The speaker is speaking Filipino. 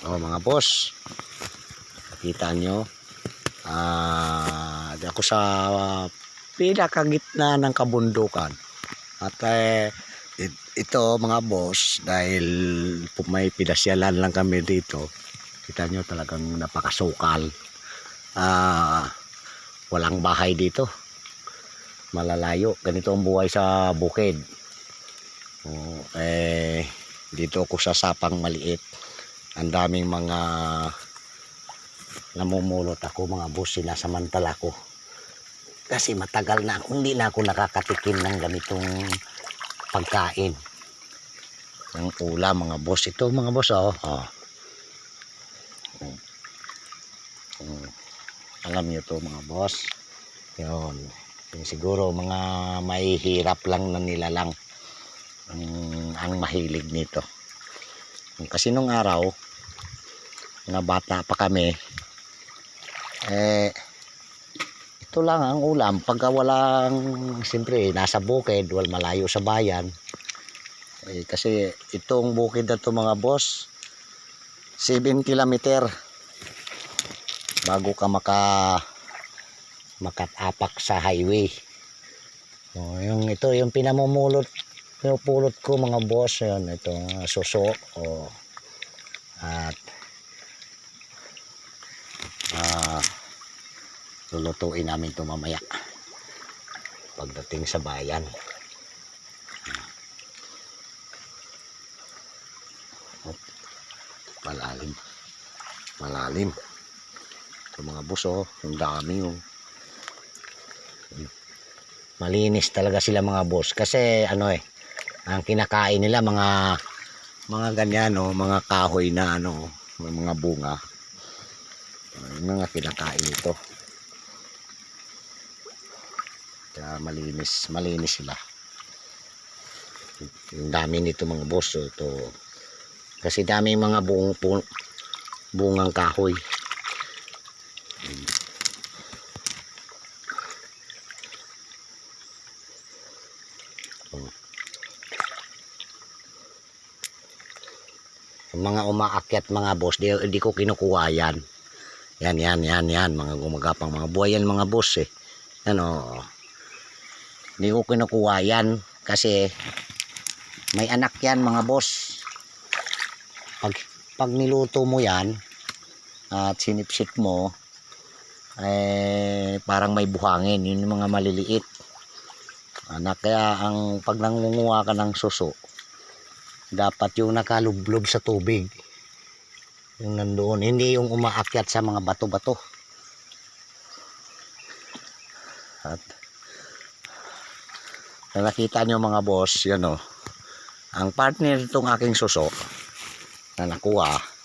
Mga boss, kita nyo, ako sa pinakagitna ng kabundukan. At ito mga boss, dahil may pinasyalan lang kami dito, kita nyo talagang napakasukal. Walang bahay dito, malalayo. Ganito ang buhay sa bukid. Dito ako sa sapang maliit. Ang daming mga namumulot ako mga boss, sinasamantala ko. Kasi matagal na ako, hindi na ako nakakatikim ng ganitong pagkain. Ang ulam mga boss. Ito mga boss alam nyo to mga boss. Yun. Siguro mga mahihirap lang na nilalang ang mahilig nito. Kasi nung araw na bata pa kami, ito lang ang ulam pagka walang, siyempre nasa bukid, malayo sa bayan. Kasi itong bukid na to mga boss, 7 kilometer bago ka makatapak sa highway. Ito yung pinupulot ko mga boss. Yun, itong suso. At lulutuin namin ito mamaya pagdating sa bayan. Malalim ito mga boss. Ang dami. Malinis talaga sila mga boss kasi ang kinakain nila mga ganyan mga kahoy na mga bunga. Yung mga kinakain ito. Kaya malinis sila. Yung dami nito mga boss. Ito kasi dami mga bungang kahoy. Mga umaakyat mga boss, di ko kinukuha yan. Yan mga gumagapang mga buhay yan mga boss Di ko kinukuha yan kasi may anak yan mga boss. Pag niluto mo yan at sinipsip mo, parang may buhangin. Yun yung mga maliliit anak. Kaya pag nangunguha ka ng suso, dapat yung nakalublob sa tubig, yung nandoon, hindi yung umaakyat sa mga bato-bato. At nakita nyo mga boss, yan ang partner itong aking suso na nakuha.